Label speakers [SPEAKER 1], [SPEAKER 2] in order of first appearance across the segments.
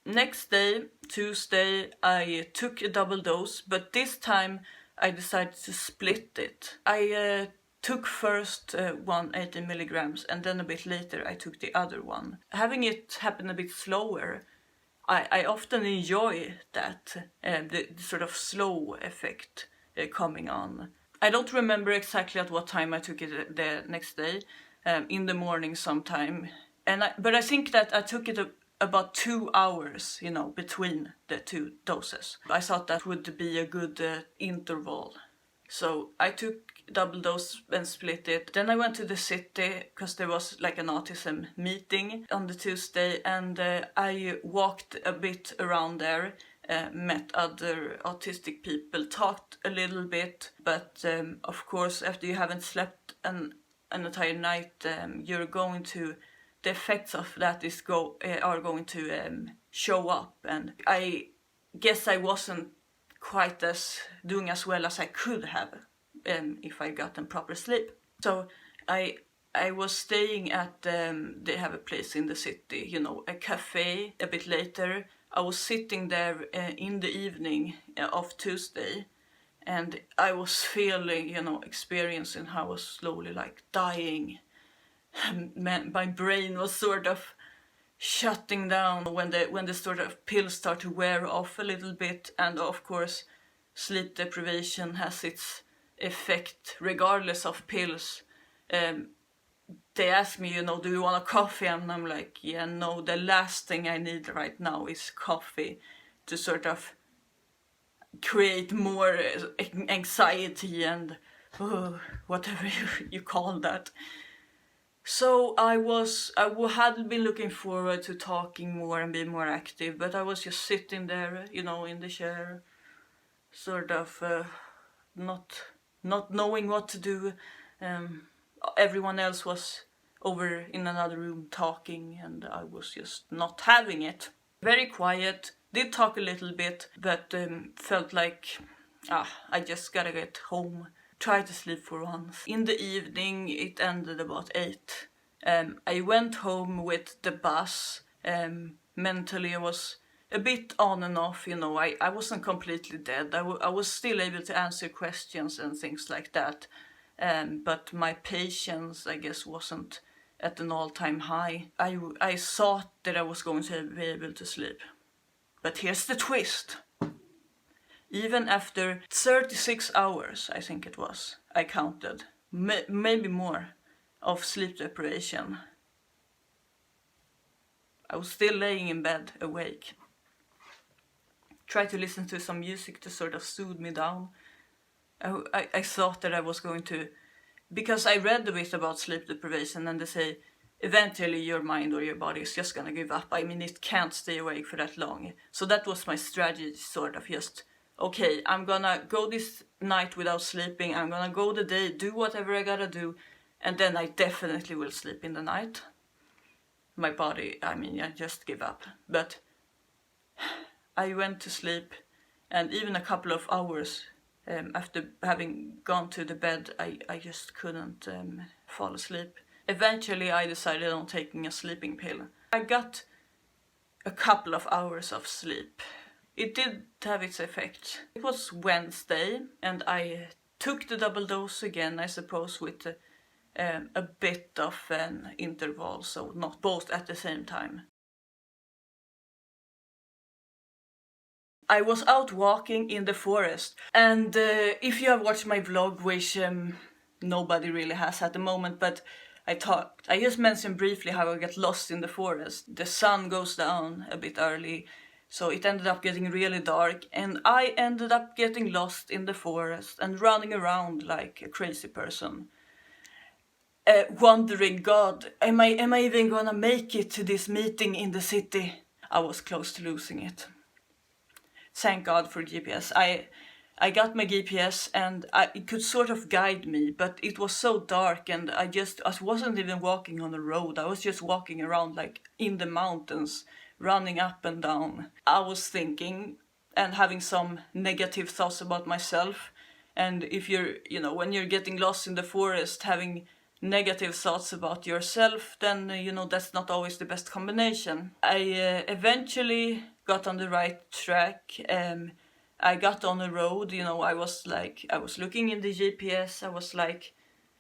[SPEAKER 1] Next day, Tuesday, I took a double dose, but this time I decided to split it. I took first one 80 milligrams and then a bit later I took the other one. Having it happen a bit slower, I often enjoy that, the sort of slow effect coming on. I don't remember exactly at what time I took it the next day, in the morning sometime. But I think that I took it about 2 hours, between the two doses. I thought that would be a good interval. So I took double dose and split it. Then I went to the city because there was like an autism meeting on the Tuesday, and I walked a bit around there, met other autistic people, talked a little bit, but of course after you haven't slept an entire night, the effects of that are going to show up, and I guess I wasn't quite doing as well as I could have if I gotten proper sleep. So I was staying at they have a place in the city, a cafe. A bit later I was sitting there in the evening of Tuesday, and I was feeling, experiencing how I was slowly like dying. My brain was sort of shutting down when the sort of pills start to wear off a little bit, and of course sleep deprivation has its effect regardless of pills. They ask me, do you want a coffee? And I'm like, yeah, no, the last thing I need right now is coffee to sort of create more anxiety and whatever you call that. So I had been looking forward to talking more and being more active, but I was just sitting there, in the chair, sort of not knowing what to do. Everyone else was over in another room talking, and I was just not having it. Very quiet, did talk a little bit, but felt like, I just gotta get home. Try to sleep for once. In the evening, it ended about 8. I went home with the bus. Mentally I was a bit on and off, I wasn't completely dead. I was still able to answer questions and things like that. But my patience, I guess, wasn't at an all-time high. I thought that I was going to be able to sleep. But here's the twist. Even after 36 hours, I think it was, I counted, maybe more, of sleep deprivation, I was still laying in bed, awake. Tried to listen to some music to sort of soothe me down. I thought that I was going to, because I read a bit about sleep deprivation, and they say eventually your mind or your body is just gonna give up. I mean, it can't stay awake for that long. So that was my strategy, sort of just, okay, I'm gonna go this night without sleeping, I'm gonna go the day, do whatever I gotta do, and then I definitely will sleep in the night. My body, I just give up. But I went to sleep, and even a couple of hours after having gone to the bed, I just couldn't fall asleep. Eventually I decided on taking a sleeping pill. I got a couple of hours of sleep. It did have its effect. It was Wednesday, and I took the double dose again, I suppose, with a bit of an interval, so not both at the same time. I was out walking in the forest, and if you have watched my vlog, which nobody really has at the moment, but I just mentioned briefly how I got lost in the forest. The sun goes down a bit early, so it ended up getting really dark, and I ended up getting lost in the forest and running around like a crazy person. Wondering, God, am I even gonna make it to this meeting in the city? I was close to losing it. Thank God for GPS. I got my GPS, and it could sort of guide me, but it was so dark, and I wasn't even walking on the road. I was just walking around like in the mountains, running up and down. I was thinking and having some negative thoughts about myself. And if when you're getting lost in the forest, having negative thoughts about yourself, then that's not always the best combination. I eventually got on the right track. I got on the road, you know, I was looking in the GPS, I was like,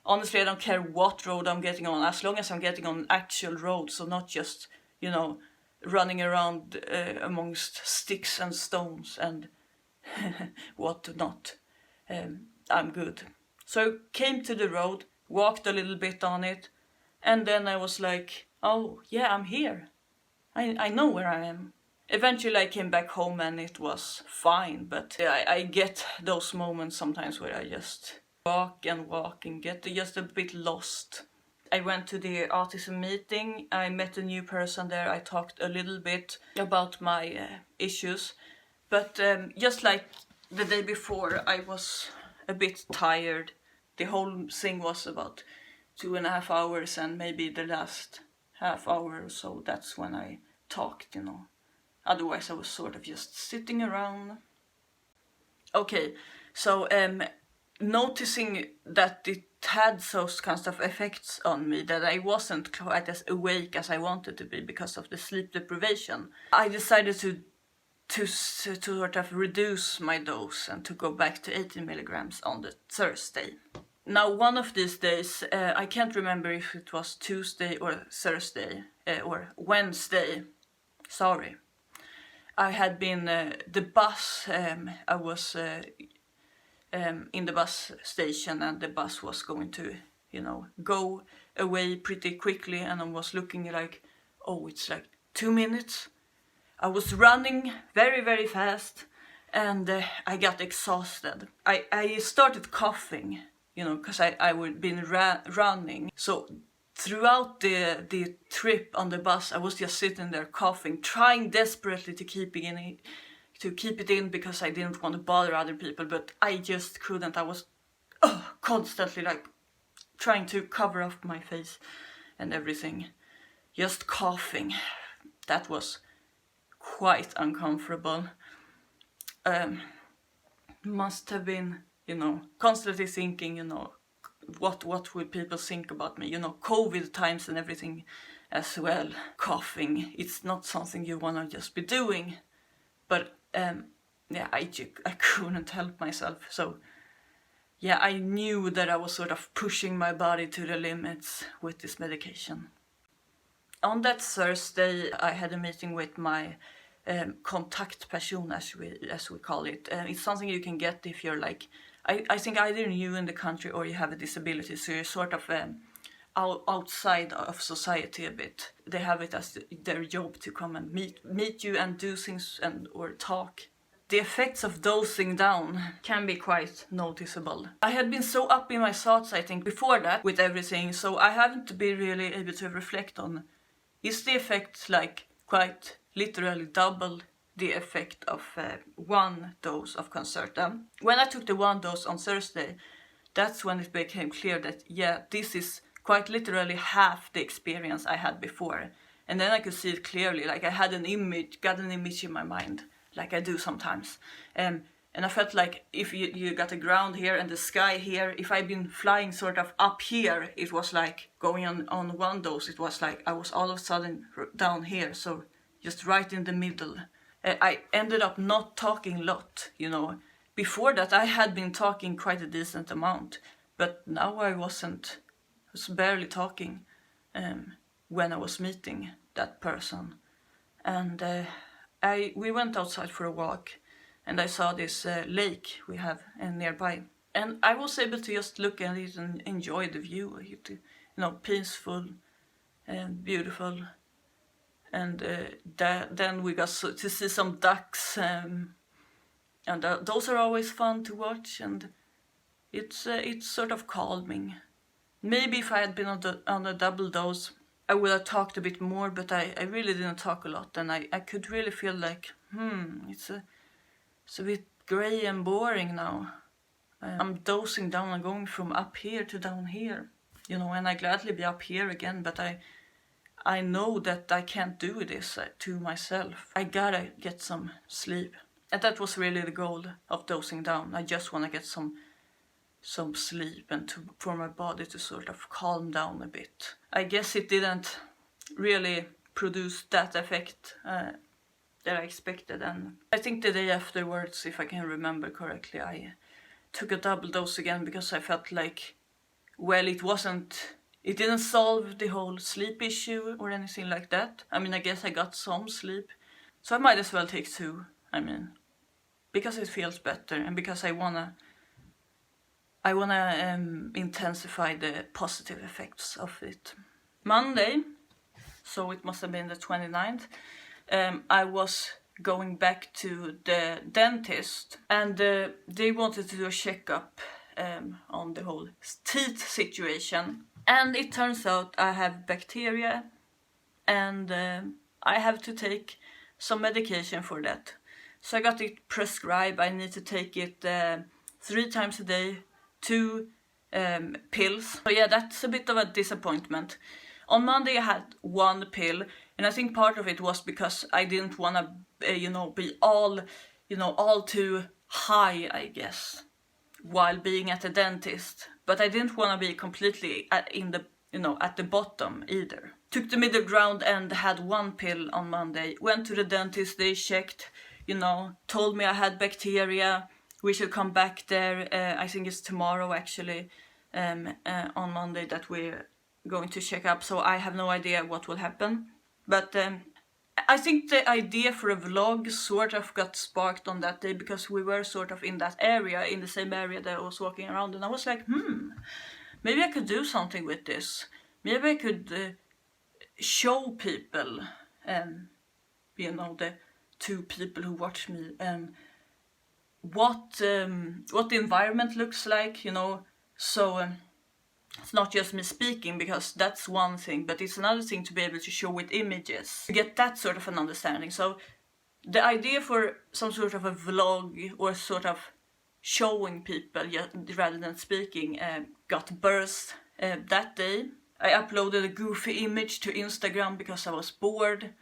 [SPEAKER 1] honestly, I don't care what road I'm getting on, as long as I'm getting on an actual road, so not just, you know, running around amongst sticks and stones and what not. I'm good. So I came to the road, walked a little bit on it, and then I was like, oh yeah, I'm here. I know where I am. Eventually I came back home and it was fine, but I get those moments sometimes where I just walk and get just a bit lost. I went to the autism meeting, I met a new person there, I talked a little bit about my issues, but just like the day before, I was a bit tired. The whole thing was about 2.5 hours, and maybe the last half hour or so, that's when I talked, you know. Otherwise I was sort of just sitting around. Okay, so noticing that it had those kinds of effects on me, that I wasn't quite as awake as I wanted to be because of the sleep deprivation, I decided to sort of reduce my dose and to go back to 80 milligrams on the Thursday. Now, one of these days, I can't remember if it was Tuesday or Thursday or Wednesday, sorry. I had been the bus, I was in the bus station, and the bus was going to, you know, go away pretty quickly, and I was looking like, oh, it's like 2 minutes. I was running very, very fast, and I got exhausted. I started coughing, you know, because I would been running. So throughout the trip on the bus, I was just sitting there coughing, trying desperately to keep it in because I didn't want to bother other people, but I just couldn't. I was constantly like trying to cover up my face and everything, just coughing. That was quite uncomfortable. Must have been, you know, constantly thinking, you know, what would people think about me, you know, COVID times and everything as well. Coughing, it's not something you want to just be doing, but yeah, I couldn't help myself. So yeah, I knew that I was sort of pushing my body to the limits with this medication. On that Thursday, I had a meeting with my kontaktperson, as we call it. It's something you can get if you're like, I think either new in the country or you have a disability, so you're sort of outside of society a bit. They have it as their job to come and meet you and do things or talk. The effects of dosing down can be quite noticeable. I had been so up in my thoughts, I think, before that with everything, so I haven't been really able to reflect on, is the effect like quite literally double the effect of one dose of Concerta? When I took the one dose on Thursday, that's when it became clear that, yeah, this is quite literally half the experience I had before. And then I could see it clearly, like I had got an image in my mind, like I do sometimes. And I felt like if you got the ground here and the sky here, if I'd been flying sort of up here, it was like going on one dose, it was like I was all of a sudden down here, so just right in the middle. I ended up not talking a lot, you know. Before that I had been talking quite a decent amount, but now I was barely talking when I was meeting that person. And we went outside for a walk, and I saw this lake we have nearby. And I was able to just look at it and enjoy the view. You know, peaceful and beautiful. And then we got to see some ducks, and those are always fun to watch, and it's sort of calming. Maybe if I had been on a double dose, I would have talked a bit more, but I really didn't talk a lot, and I could really feel like, it's a bit grey and boring now. I'm dosing down and going from up here to down here, you know, and I gladly be up here again, but I know that I can't do this to myself. I gotta get some sleep. And that was really the goal of dosing down. I just want to get some sleep and for my body to sort of calm down a bit. I guess it didn't really produce that effect that I expected, and I think the day afterwards, if I can remember correctly, I took a double dose again because I felt like, well, it didn't solve the whole sleep issue or anything like that. I mean, I guess I got some sleep, so I might as well take 2. I mean, because it feels better and because I wanna intensify the positive effects of it. Monday, so it must have been the 29th, I was going back to the dentist, and they wanted to do a checkup on the whole teeth situation. And it turns out I have bacteria, and I have to take some medication for that. So I got it prescribed. I need to take it 3 times a day, 2 pills. So yeah, that's a bit of a disappointment. On Monday I had 1 pill, and I think part of it was because I didn't want to, be all too high, I guess, while being at the dentist. But I didn't want to be completely at the bottom either. Took the middle ground and had 1 pill on Monday. Went to the dentist, they checked, told me I had bacteria. We should come back there. I think it's tomorrow actually, on Monday, that we're going to check up. So I have no idea what will happen. But I think the idea for a vlog sort of got sparked on that day because we were sort of in that area, in the same area that I was walking around, and I was like, maybe I could do something with this. Maybe I could show people, the 2 people who watch me, what the environment looks like, so it's not just me speaking, because that's one thing, but it's another thing to be able to show with images, to get that sort of an understanding. So the idea for some sort of a vlog or sort of showing people rather than speaking got burst that day. I uploaded a goofy image to Instagram because I was bored.